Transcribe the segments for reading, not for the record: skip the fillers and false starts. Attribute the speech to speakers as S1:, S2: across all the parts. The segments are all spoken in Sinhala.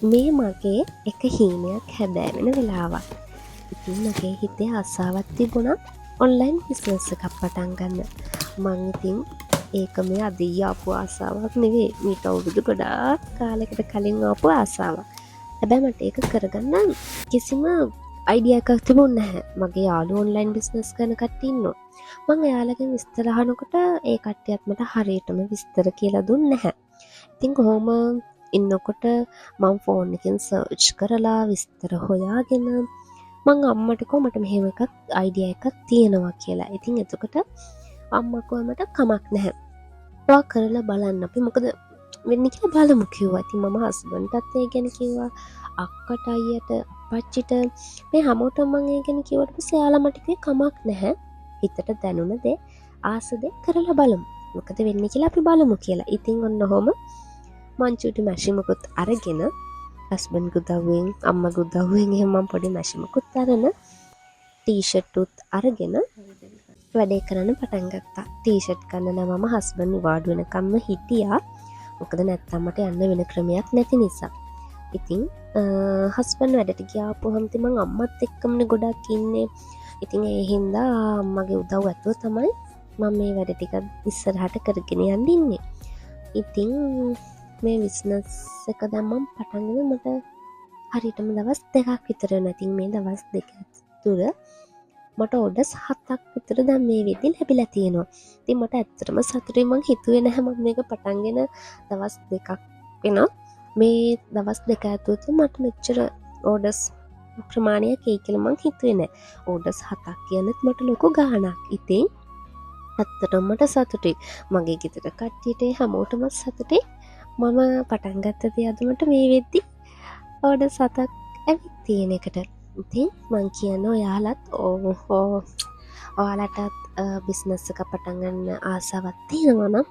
S1: මේ මගේ එක හීනයක් හැබෑවෙන වෙලාවක්. ඉතින් මගේ හිතේ ආසාවක් තිබුණා ඔන්ලයින් බිස්නස් එකක් පටන් ගන්න. මං ඉතින් ඒක මේ අදී ආපු ආසාවක් නෙවෙයි, මීට අවුරුදු ගොඩාක් කාලෙකට කලින් ආපු ආසාවක්. හැබැයි මට ඒක කරගන්න කිසිම අයිඩියා එකක් තිබුණේ නැහැ. මගේ යාළුවෝ ඔන්ලයින් බිස්නස් කරන කට්ටිය ඉන්නවා. මං එයාලගෙන් විස්තර අහනකොට ඒ කට්ටියත් මට හරියටම විස්තර කියලා දුන්නේ නැහැ. ඉතින් කොහොම ඉන්නකොට මං ෆෝන් එකෙන් සර්ච් කරලා විස්තර හොයාගෙන මං අම්මට කිව්වා මට මෙහෙම එකක් අයිඩියා එකක් තියෙනවා කියලා. ඉතින් එතකොට අම්මා කිව්වා මට කමක් නැහැ. ඔයා කරලා බලන්න අපි මොකද වෙන්නේ කියලා බලමු කිව්වා. ඉතින් මම හස්බන්ඩ්ටත් ඒ ගැන කිව්වා. අක්කට අයියට අපච්චිට මේ හැමෝටම මං ඒ ගැන කිව්වට පස්සේ එයාලා මට කිව්වේ කමක් නැහැ. හිතට දැනුණ දේ ආස දේ කරලා බලමු. මොකද වෙන්නේ කියලා අපි බලමු කියලා. ඉතින් ඔන්න ඔහොම මං චූටි මැෂිමකුත් අරගෙන හස්බන්ඩ්ගේ උදව්වෙන් අම්මගේ උදව්වෙන් එහෙම මම පොඩි මැෂිමකුත් අරගෙන ටී-ෂර්ට් උත් අරගෙන වැඩේ කරන්න පටන් ගත්තා. ටී-ෂර්ට් ගන්න නම් මම හස්බන්ඩ් නිවාඩු වෙනකම්ම හිටියා. මොකද නැත්තම් මට යන්න වෙන ක්‍රමයක් නැති නිසා. ඉතින් හස්බන්ඩ් වැඩට ගියාපුවම ඉතින් මං අම්මත් එක්කමනේ ගොඩක් ඉන්නේ. ඉතින් ඒ හින්දා අම්මගේ උදව් ඇතුව තමයි මම මේ වැඩ ටික ඉස්සරහට කරගෙන යන්න ඉන්නේ. ඉතින් මේ බිස්නස් එක දැන් මම පටන්ගෙන මට හරියටම දවස් 2ක් විතර වෙනවා. ඉතින් මේ දවස් 2 තුර මට ඕඩර්ස් 7ක් විතර දැන් මේ වෙද්දි ලැබිලා තියෙනවා. ඉතින් මට ඇත්තටම සතුටුයි. මං හිතුවේ නැහැ මම මේක පටන්ගෙන දවස් 2ක් වෙනවා. මේ දවස් 2 ඇතුළත මට මෙච්චර ඕඩර්ස් ප්‍රමාණයක් එයි කියලා මං හිතුවේ නැහැ. ඕඩර්ස් 7ක් කියනත් මට ලොකු ගාණක්. ඉතින් ඇත්තටම මට සතුටුයි. මගේ ගෙදර කට්ටියට හැමෝටම සතුටුයි. මම පටන් ගත්ත දේ අද මට මේ වෙද්දි ඕඩර්ස් 7ක් ඇවිත් තියෙන එකට. ඉතින් මං කියන්නේ ඔයාලත් ඔයාලටත් බිස්නස් එක පටන් ගන්න ආසාවක් තියෙනවා නම්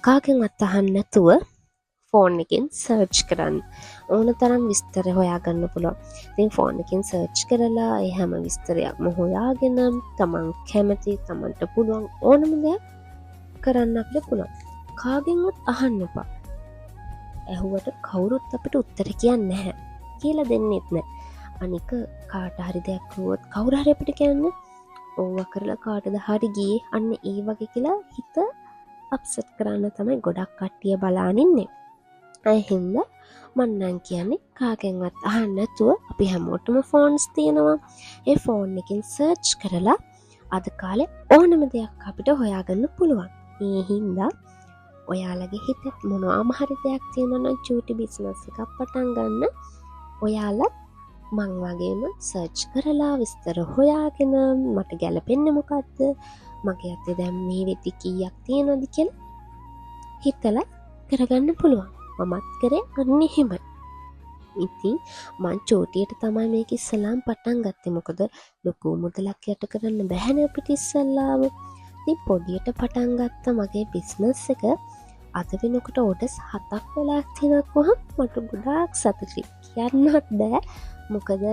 S1: කාගෙන්වත් අහන්න නැතුව ෆෝන් එකෙන් සර්ච් කරන්න. ඕන තරම් විස්තර හොයාගන්න පුළුවන්. ඉතින් ෆෝන් එකෙන් සර්ච් කරලා ඒ හැම විස්තරයක්ම හොයාගෙන තමන් කැමති තමන්ට පුළුවන් ඕනම දෙයක් කරන්න අපිට පුළුවන්. කාගෙන්වත් අහන්න එපා. ඇහුවට කවුරුත් අපිට උත්තර කියන්නේ නැහැ. කියලා දෙන්නෙත් නැහැ. අනික කාට හරි දෙයක් කිව්වොත් කවුරු හරි අපිට කියන්නේ ඕවා කරලා කාටද හරි ගියේ අන්න ඒ වගේ කියලා හිත අප්සෙට් කරන්න තමයි ගොඩක් කට්ටිය බලාගෙන ඉන්නේ. ඒ හින්දා මම නම් කියන්නේ කාගෙන්වත් අහන්න නැතුව අපි හැමෝටම ෆෝන්ස් තියෙනවා. ඒ ෆෝන් එකෙන් සර්ච් කරලා අද කාලේ ඕනම දෙයක් අපිට හොයාගන්න පුළුවන්. ඒ හින්දා ඔයාලගේ හිතේ මොනවාම හරි දෙයක් තියෙනවා නම් චූටි බිස්නස් එකක් පටන් ගන්න. ඔයාලා මං වගේම සර්ච් කරලා විස්තර හොයාගෙන මට ගැලපෙන්නේ මොකද්ද? මගේ අතේ දැන් මේ වෙද්දි කීයක් තියෙනවද කියලා හිතලා කරගන්න පුළුවන්. මමත් කරේ අන්න එහෙමයි. ඉතින් මං චෝටියට තමයි මේක ඉස්සලාම් පටන් ගත්තේ. මොකද ලොකු මුදලක් යට කරන්න බැහැනේ අපිට ඉස්සල්ලාම. ඉතින් පොඩියට පටන් ගත්ත මගේ බිස්නස් එක අද වෙනකොට ඕඩර්ස් 7ක් වෙලා තියෙනකොහොම මට ගොඩාක් සතුටුයි. කියන්නවත් බෑ. මොකද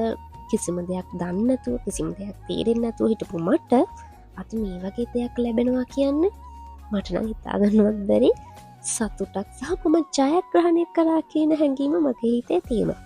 S1: කිසිම දෙයක් දන්නේ නැතුව කිසිම දෙයක් තේරෙන්නේ නැතුව හිටපු මට අද මේ වගේ දෙයක් ලැබෙනවා කියන්නේ මට නම් හිතා ගන්නවත් බැරි සතුටක් සහ මම ජයග්‍රහණය කළා කියන හැඟීම මගේ හිතේ තියෙනවා.